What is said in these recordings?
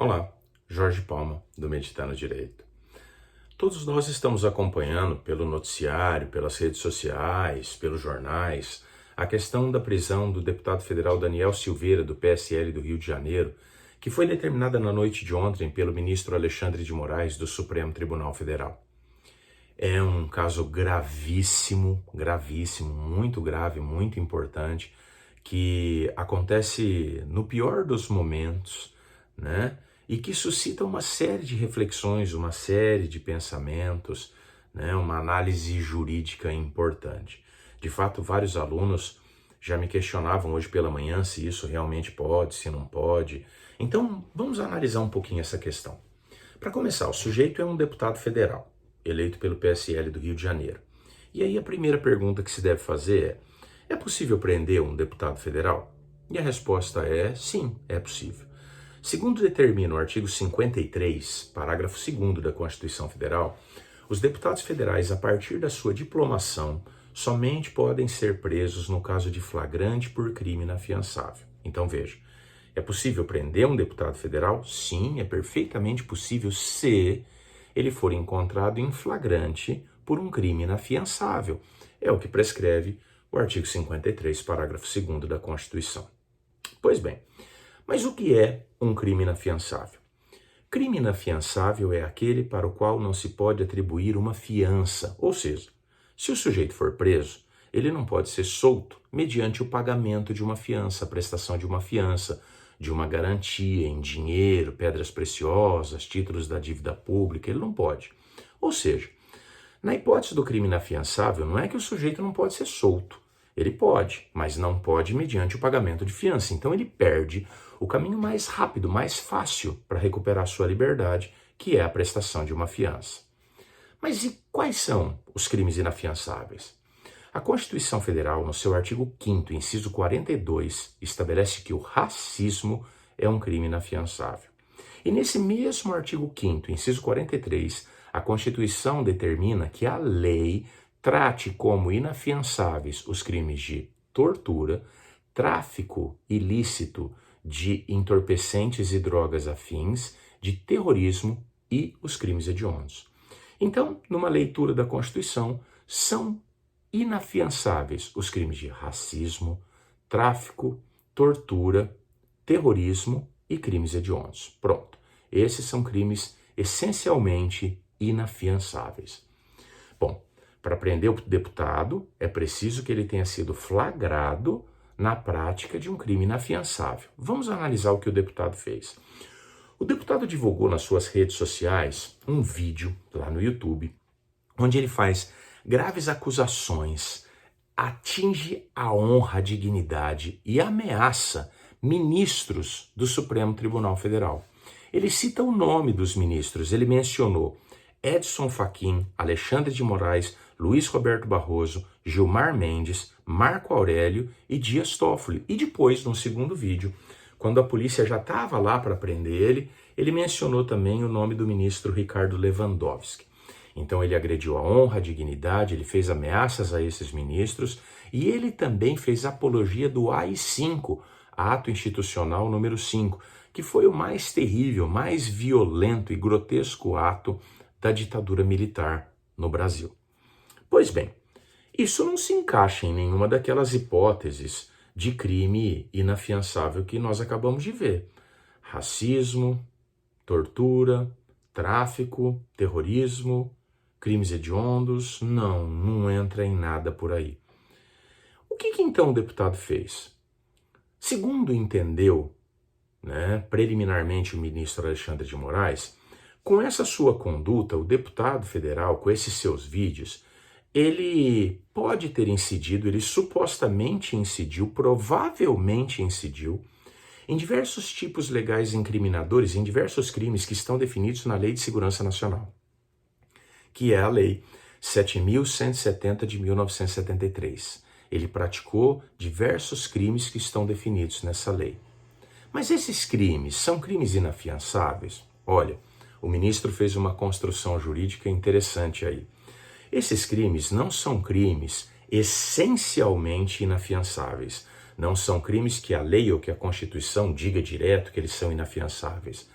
Olá, Jorge Palma, do Meditando Direito. Todos nós estamos acompanhando pelo noticiário, pelas redes sociais, pelos jornais, a questão da prisão do deputado federal Daniel Silveira, do PSL do Rio de Janeiro, que foi determinada na noite de ontem pelo ministro Alexandre de Moraes, do Supremo Tribunal Federal. É um caso gravíssimo, muito grave, muito importante, que acontece no pior dos momentos, né? E que suscita uma série de reflexões, uma série de pensamentos, né? Uma análise jurídica importante. De fato, vários alunos já me questionavam hoje pela manhã se isso realmente pode, se não pode. Então, vamos analisar um pouquinho essa questão. Para começar, o sujeito é um deputado federal, eleito pelo PSL do Rio de Janeiro. E aí a primeira pergunta que se deve fazer é possível prender um deputado federal? E a resposta é sim, é possível. Segundo determina o artigo 53, parágrafo 2º da Constituição Federal, os deputados federais, a partir da sua diplomação, somente podem ser presos no caso de flagrante por crime inafiançável. Então veja, é possível prender um deputado federal? Sim, é perfeitamente possível se ele for encontrado em flagrante por um crime inafiançável. É o que prescreve o artigo 53, parágrafo 2º da Constituição. Pois bem, mas o que é um crime inafiançável? Crime inafiançável é aquele para o qual não se pode atribuir uma fiança, ou seja, se o sujeito for preso, ele não pode ser solto mediante o pagamento de uma fiança, a prestação de uma fiança, de uma garantia em dinheiro, pedras preciosas, títulos da dívida pública, ele não pode. Ou seja, na hipótese do crime inafiançável, não é que o sujeito não pode ser solto. Ele pode, mas não pode mediante o pagamento de fiança. Então ele perde o caminho mais rápido, mais fácil para recuperar sua liberdade, que é a prestação de uma fiança. Mas e quais são os crimes inafiançáveis? A Constituição Federal, no seu artigo 5º, inciso 42, estabelece que o racismo é um crime inafiançável. E nesse mesmo artigo 5º, inciso 43, a Constituição determina que a lei trate como inafiançáveis os crimes de tortura, tráfico ilícito de entorpecentes e drogas afins, de terrorismo e os crimes hediondos. Então, numa leitura da Constituição, são inafiançáveis os crimes de racismo, tráfico, tortura, terrorismo e crimes hediondos. Pronto. Esses são crimes essencialmente inafiançáveis. Bom, para prender o deputado, é preciso que ele tenha sido flagrado na prática de um crime inafiançável. Vamos analisar o que o deputado fez. O deputado divulgou nas suas redes sociais um vídeo lá no YouTube, onde ele faz graves acusações, atinge a honra, a dignidade e ameaça ministros do Supremo Tribunal Federal. Ele cita o nome dos ministros, ele mencionou Edson Fachin, Alexandre de Moraes, Luiz Roberto Barroso, Gilmar Mendes, Marco Aurélio e Dias Toffoli. E depois, no segundo vídeo, quando a polícia já estava lá para prender ele mencionou também o nome do ministro Ricardo Lewandowski. Então ele agrediu a honra, a dignidade, ele fez ameaças a esses ministros e ele também fez apologia do AI-5, Ato Institucional número 5, que foi o mais terrível, mais violento e grotesco ato da ditadura militar no Brasil. Pois bem, isso não se encaixa em nenhuma daquelas hipóteses de crime inafiançável que nós acabamos de ver. Racismo, tortura, tráfico, terrorismo, crimes hediondos, não entra em nada por aí. O que então o deputado fez? Segundo entendeu, preliminarmente o ministro Alexandre de Moraes, com essa sua conduta, o deputado federal, com esses seus vídeos, ele pode ter incidido, ele supostamente incidiu, provavelmente incidiu, em diversos tipos legais incriminadores, em diversos crimes que estão definidos na Lei de Segurança Nacional, que é a Lei 7.170 de 1973. Ele praticou diversos crimes que estão definidos nessa lei. Mas esses crimes são crimes inafiançáveis? Olha, o ministro fez uma construção jurídica interessante aí. Esses crimes não são crimes essencialmente inafiançáveis. Não são crimes que a lei ou que a Constituição diga direto que eles são inafiançáveis.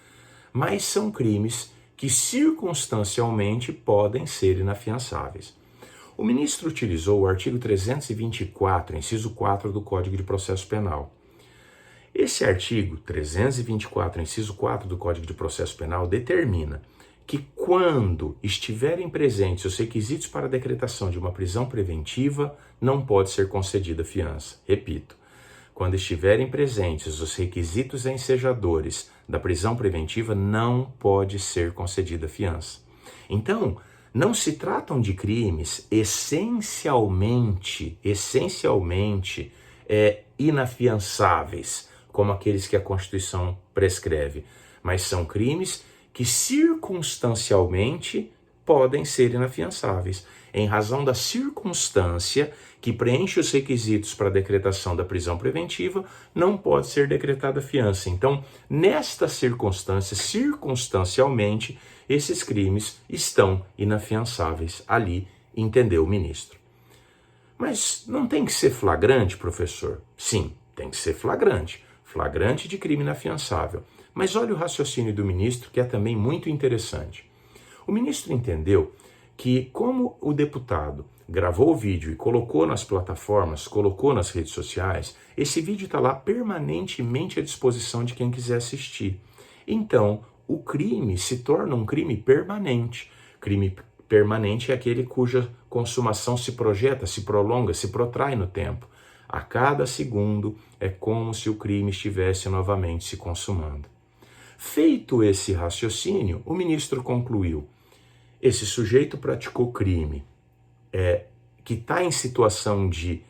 mas são crimes que circunstancialmente podem ser inafiançáveis. O ministro utilizou o artigo 324, inciso 4 do Código de Processo Penal. Esse artigo 324, inciso 4 do Código de Processo Penal determina que quando estiverem presentes os requisitos para a decretação de uma prisão preventiva, não pode ser concedida fiança. Repito, quando estiverem presentes os requisitos ensejadores da prisão preventiva, não pode ser concedida fiança. Então, não se tratam de crimes essencialmente inafiançáveis, como aqueles que a Constituição prescreve, mas são crimes que circunstancialmente podem ser inafiançáveis, em razão da circunstância que preenche os requisitos para a decretação da prisão preventiva, não pode ser decretada fiança. Então, nesta circunstância, circunstancialmente, esses crimes estão inafiançáveis ali, entendeu o ministro. Mas não tem que ser flagrante, professor? Sim, tem que ser flagrante. Flagrante de crime inafiançável. Mas olha o raciocínio do ministro, que é também muito interessante. O ministro entendeu que, como o deputado gravou o vídeo e colocou nas plataformas, colocou nas redes sociais, esse vídeo está lá permanentemente à disposição de quem quiser assistir. Então, o crime se torna um crime permanente. Crime permanente é aquele cuja consumação se projeta, se prolonga, se protrai no tempo. A cada segundo é como se o crime estivesse novamente se consumando. Feito esse raciocínio, o ministro concluiu: esse sujeito praticou crime, que está em situação de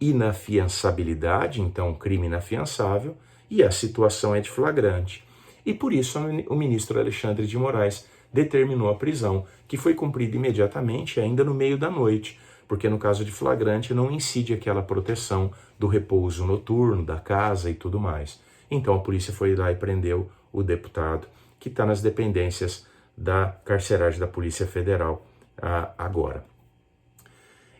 inafiançabilidade, então crime inafiançável, e a situação é de flagrante. E por isso o ministro Alexandre de Moraes determinou a prisão, que foi cumprida imediatamente, ainda no meio da noite, porque no caso de flagrante não incide aquela proteção do repouso noturno, da casa e tudo mais. Então a polícia foi lá e prendeu o deputado, que está nas dependências da carceragem da Polícia Federal agora.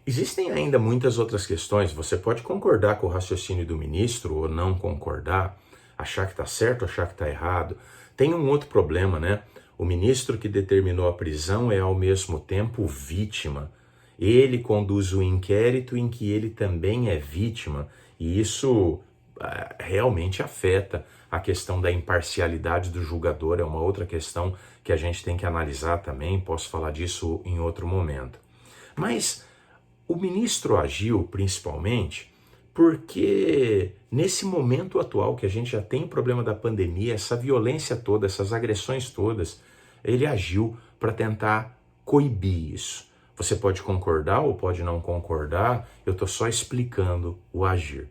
Existem ainda muitas outras questões. Você pode concordar com o raciocínio do ministro ou não concordar, achar que está certo, achar que está errado. Tem um outro problema, né? O ministro que determinou a prisão é ao mesmo tempo vítima. Ele conduz o inquérito em que ele também é vítima, e isso realmente afeta a questão da imparcialidade do julgador. É uma outra questão que a gente tem que analisar também, posso falar disso em outro momento. Mas o ministro agiu principalmente porque nesse momento atual que a gente já tem o problema da pandemia, essa violência toda, essas agressões todas, ele agiu para tentar coibir isso. Você pode concordar ou pode não concordar, eu estou só explicando o agir.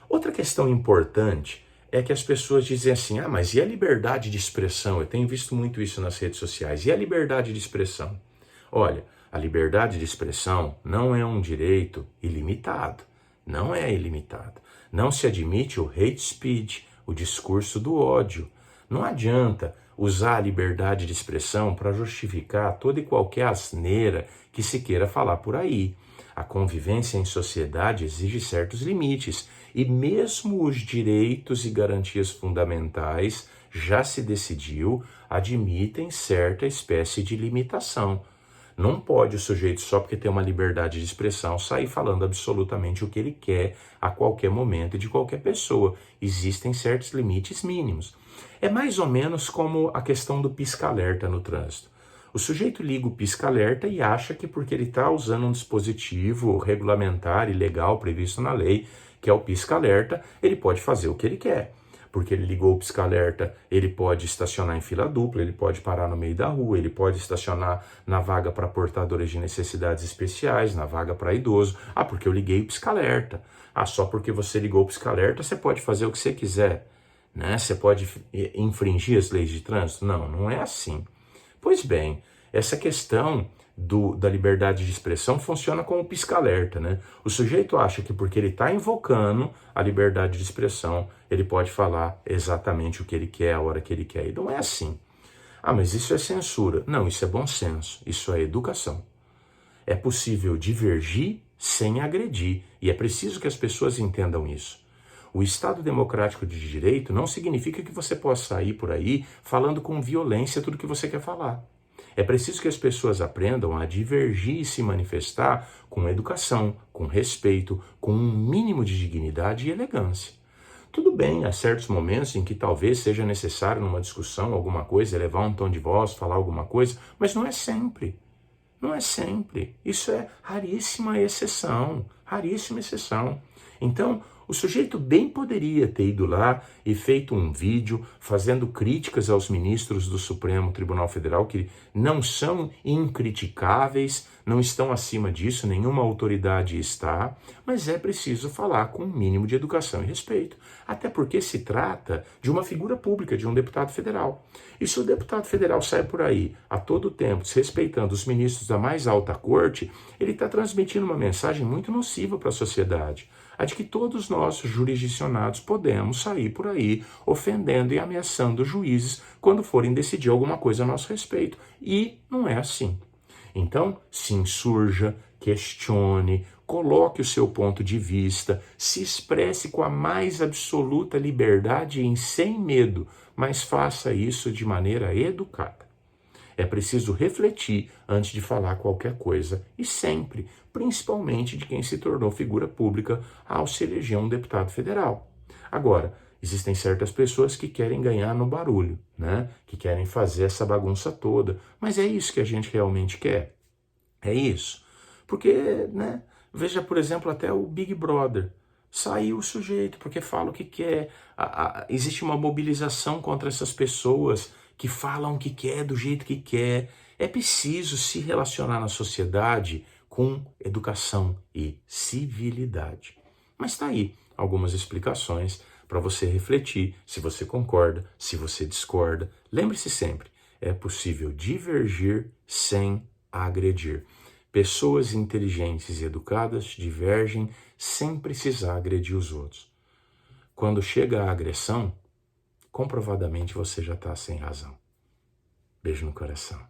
Outra questão importante é que as pessoas dizem assim: mas e a liberdade de expressão? Eu tenho visto muito isso nas redes sociais. E a liberdade de expressão? Olha, a liberdade de expressão não é um direito ilimitado. Não é ilimitado. Não se admite o hate speech, o discurso do ódio. Não adianta usar a liberdade de expressão para justificar toda e qualquer asneira que se queira falar por aí. A convivência em sociedade exige certos limites, e mesmo os direitos e garantias fundamentais, já se decidiu, admitem certa espécie de limitação. Não pode o sujeito, só porque tem uma liberdade de expressão, sair falando absolutamente o que ele quer a qualquer momento e de qualquer pessoa. Existem certos limites mínimos. É mais ou menos como a questão do pisca-alerta no trânsito. O sujeito liga o pisca-alerta e acha que porque ele está usando um dispositivo regulamentar e legal previsto na lei, que é o pisca-alerta, ele pode fazer o que ele quer. Porque ele ligou o pisca-alerta, ele pode estacionar em fila dupla, ele pode parar no meio da rua, ele pode estacionar na vaga para portadores de necessidades especiais, na vaga para idoso. Porque eu liguei o pisca-alerta. Só porque você ligou o pisca-alerta, você pode fazer o que você quiser, né? Você pode infringir as leis de trânsito? Não, não é assim. Pois bem, essa questão da liberdade de expressão funciona como pisca-alerta, né? O sujeito acha que porque ele está invocando a liberdade de expressão, ele pode falar exatamente o que ele quer, a hora que ele quer. E não é assim. Mas isso é censura. Não, isso é bom senso, isso é educação. É possível divergir sem agredir, e é preciso que as pessoas entendam isso. O Estado democrático de direito não significa que você possa sair por aí falando com violência tudo que você quer falar. É preciso que as pessoas aprendam a divergir e se manifestar com educação, com respeito, com um mínimo de dignidade e elegância. Tudo bem, há certos momentos em que talvez seja necessário numa discussão alguma coisa, elevar um tom de voz, falar alguma coisa, mas não é sempre. Não é sempre. Isso é raríssima exceção, raríssima exceção. Então, o sujeito bem poderia ter ido lá e feito um vídeo fazendo críticas aos ministros do Supremo Tribunal Federal que não são incriticáveis, não estão acima disso, nenhuma autoridade está, mas é preciso falar com um mínimo de educação e respeito. Até porque se trata de uma figura pública, de um deputado federal. E se o deputado federal sai por aí a todo tempo desrespeitando os ministros da mais alta corte, ele está transmitindo uma mensagem muito nociva para a sociedade. A de que todos nós, jurisdicionados, podemos sair por aí ofendendo e ameaçando juízes quando forem decidir alguma coisa a nosso respeito. E não é assim. Então, se insurja, questione, coloque o seu ponto de vista, se expresse com a mais absoluta liberdade e sem medo, mas faça isso de maneira educada. É preciso refletir antes de falar qualquer coisa e sempre, principalmente de quem se tornou figura pública ao se eleger um deputado federal. Agora, existem certas pessoas que querem ganhar no barulho, né? Que querem fazer essa bagunça toda. Mas é isso que a gente realmente quer? É isso? Porque, né? Veja, por exemplo, até o Big Brother. Saiu o sujeito porque fala o que quer. Existe uma mobilização contra essas pessoas que falam o que quer, do jeito que quer. É preciso se relacionar na sociedade com educação e civilidade. Mas está aí algumas explicações para você refletir se você concorda, se você discorda. Lembre-se sempre, é possível divergir sem agredir. Pessoas inteligentes e educadas divergem sem precisar agredir os outros. Quando chega a agressão, comprovadamente você já está sem razão. Beijo no coração.